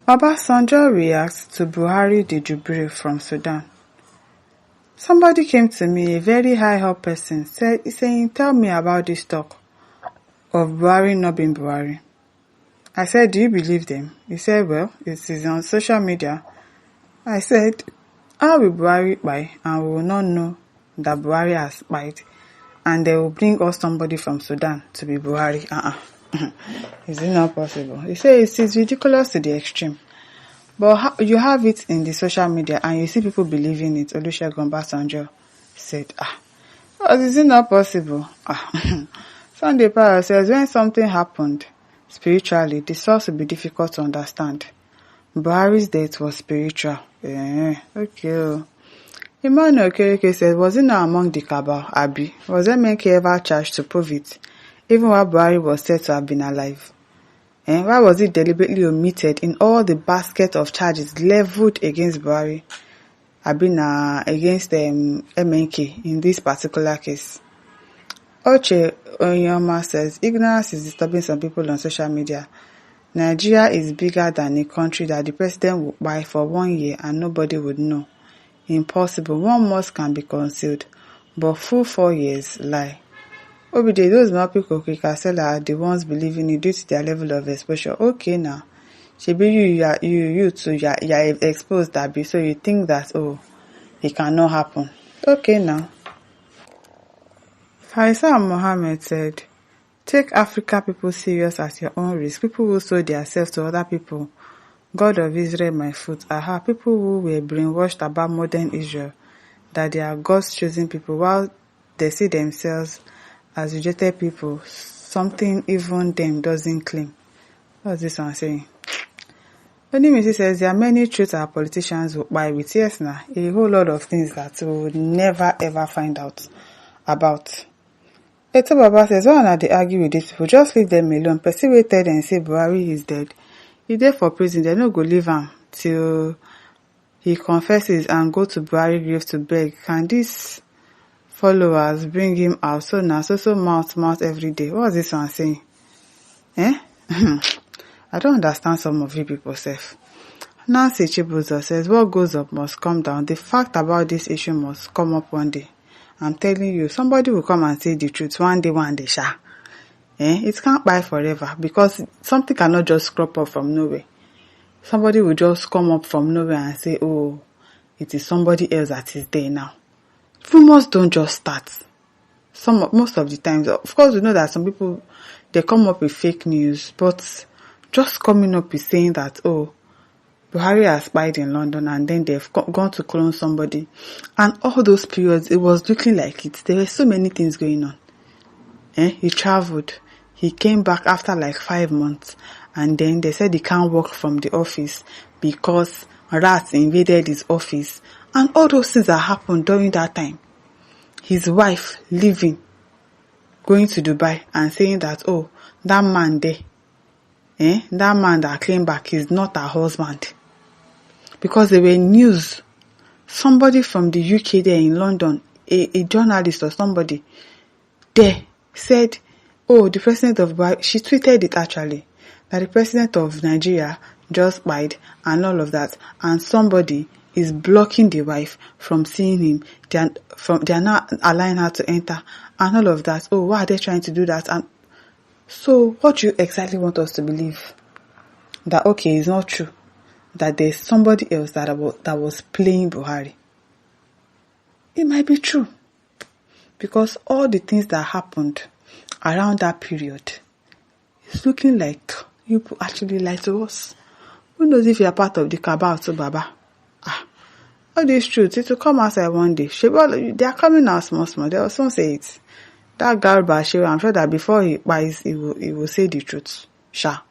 Obasanjo reacts to Buhari the Jubril from Sudan. Somebody came to me, a very high-up person, saying, tell me about this talk of Buhari not being Buhari. I said, do you believe them? He said, well, it is on social media. I said, how will Buhari buy and we will not know that Buhari has spied and they will bring us somebody from Sudan to be Buhari? Is it not possible? He said it is ridiculous to the extreme. But you have it in the social media and you see people believing it. Olusegun Obasanjo said, but is it not possible? Sunday Power says, when something happened spiritually, the source will be difficult to understand. Buhari's death was spiritual. Okay. Emmanuel Okereke says, was it not among the Cabal, Abi? Was MNK ever charged to prove it, even while Buhari was said to have been alive? Why was it deliberately omitted in all the basket of charges leveled against Buhari, against MNK in this particular case? Oche Onyoma says, ignorance is disturbing some people on social media. Nigeria is bigger than a country that the president would buy for 1 year and nobody would know. Impossible. 1 month can be concealed, but full 4 years, lie. Obide, those Mapi Kokikasela are the ones believing it due to their level of exposure. Okay now. Shebi you too, you are exposed, Abi, so you think that, it cannot happen. Okay now. Faisal Mohammed said, take Africa people serious at your own risk. People who sold themselves to other people. God of Israel, my foot. People who were brainwashed about modern Israel, that they are God's chosen people, while they see themselves as rejected people, something even them doesn't claim. What's this one saying? Onimisi says there are many truths our politicians will buy with. Yes, now a whole lot of things that we would never ever find out about. Eto Baba says, why not they argue with these people? Just leave them alone. Persecuted and say Buhari is dead. He there for prison. They no go leave him till he confesses and go to Buhari grave to beg. Can these followers bring him out? So now, so mouth every day. What's this one saying? I don't understand some of you people, sef. Nancy Chibuzo says, what goes up must come down. The fact about this issue must come up one day. I'm telling you, somebody will come and say the truth one day, sha. It can't buy forever because something cannot just crop up from nowhere. Somebody will just come up from nowhere and say, oh, it is somebody else that is there now. Rumors don't just start. Most of the times, of course, we know that some people, they come up with fake news, but just coming up with saying that, oh, Buhari has spied in London and then they've gone to clone somebody. And all those periods, it was looking like it. There were so many things going on. He traveled. He came back after like 5 months. And then they said he can't work from the office because rats invaded his office. And all those things that happened during that time. His wife leaving, going to Dubai and saying that, oh, that man there, that man that came back is not her husband. Because there were news. Somebody from the UK there in London, a journalist or somebody there said, oh, the president of Buhari, she tweeted it actually, that the president of Nigeria just spied and all of that. And somebody is blocking the wife from seeing him. They are not allowing her to enter and all of that. Oh, why are they trying to do that? And so what do you exactly want us to believe? That, okay, it's not true. That there's somebody else that was playing Buhari. It might be true. Because all the things that happened around that period, it's looking like you actually lied to us. Who knows if you're part of the Cabal to Baba? All these truths, it will come outside one day. They are coming out small. They will soon say it. That girl Bashir, I'm sure that before he buys, he will say the truth. Sha.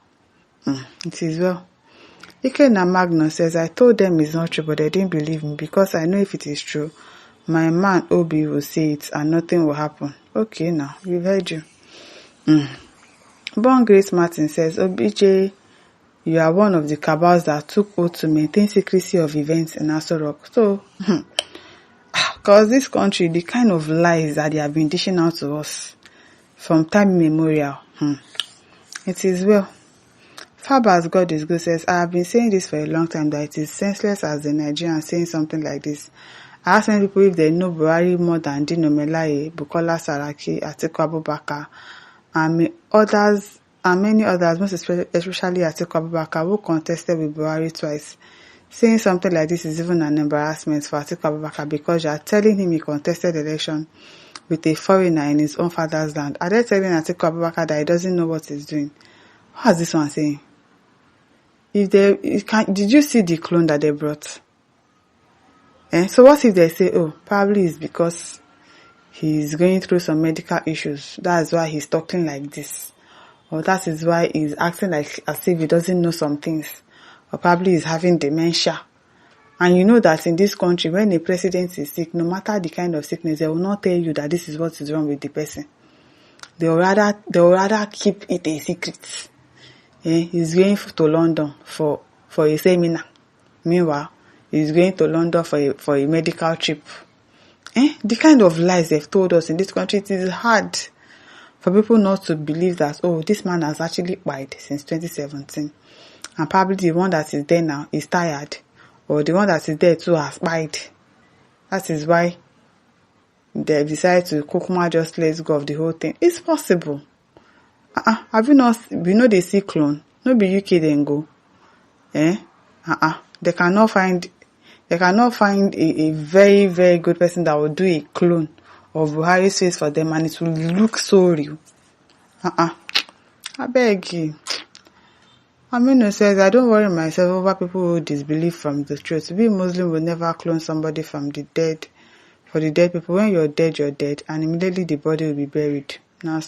It is well. Ikenna Magnus says, I told them it's not true, but they didn't believe me because I know if it is true, my man Obi will say it and nothing will happen. Okay, now, we've heard you. Born Grace Martin says, OBJ, you are one of the cabals that took oath to maintain secrecy of events in Aso Rock. So, because this country, the kind of lies that they have been dishing out to us from time immemorial, it is well. Fabas God is good says, I have been saying this for a long time, that it is senseless as the Nigerians saying something like this. I ask many people if they know Buhari more than Dino Melaye, Bukola Saraki, Atiku Abubakar, and many others, most especially Atiku Abubakar, who contested with Buhari twice. Saying something like this is even an embarrassment for Atiku Abubakar, because you are telling him he contested the election with a foreigner in his own father's land. Are they telling Atiku Abubakar that he doesn't know what he's doing? What is this one saying? Did you see the clone that they brought? So what if they say, oh, probably it's because he's going through some medical issues, that's why he's talking like this, or that is why he's acting like as if he doesn't know some things, or probably he's having dementia. And you know that in this country, when a president is sick, no matter the kind of sickness, they will not tell you that this is what is wrong with the person. They will rather keep it a secret. He's going to London for a seminar. Meanwhile, he's going to London for a medical trip. The kind of lies they've told us in this country, it is hard for people not to believe that, oh, this man has actually died since 2017. And probably the one that is there now is tired. Or the one that is there too has died. That is why they decided to Kukuma just let go of the whole thing. It's possible. Have you not, they see clone? No be UK then go. They cannot find a very, very good person that will do a clone of Buhari's face for them, and it will look so real. I beg you. Aminu says, I don't worry myself over people who disbelieve from the truth. We Muslim will never clone somebody from the dead. For the dead people, when you're dead, and immediately the body will be buried. Now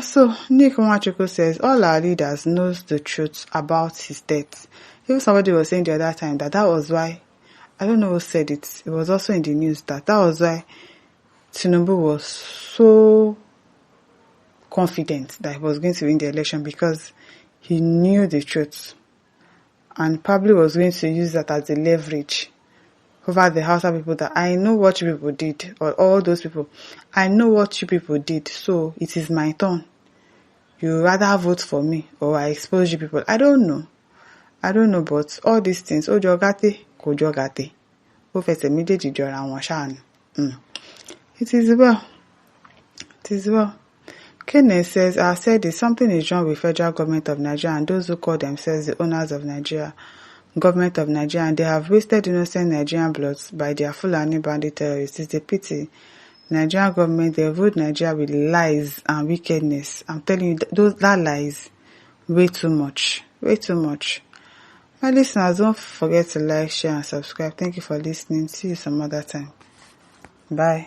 so, Nick Nwachukwu says, all our leaders knows the truth about his death. Even somebody was saying the other time that was why, I don't know who said it, it was also in the news that was why Tinubu was so confident that he was going to win the election, because he knew the truth and probably was going to use that as a leverage over the Hausa people, that I know what you people did, or all those people. I know what you people did, so it is my turn. You rather vote for me or I expose you people. I don't know, but all these things, Ojogate, Kojogate, Ofete méjèèjì jọra wọn ṣáà ni. It is well. Kenneth says, I said it, something is wrong with federal government of Nigeria and those who call themselves the owners of Nigeria, government of Nigeria, and they have wasted innocent Nigerian bloods by their Fulani bandit terrorists. It's a pity. Nigerian government, they ruled Nigeria with lies and wickedness. I'm telling you, that lies, way too much. My listeners, don't forget to like, share, and subscribe. Thank you for listening. See you some other time. Bye.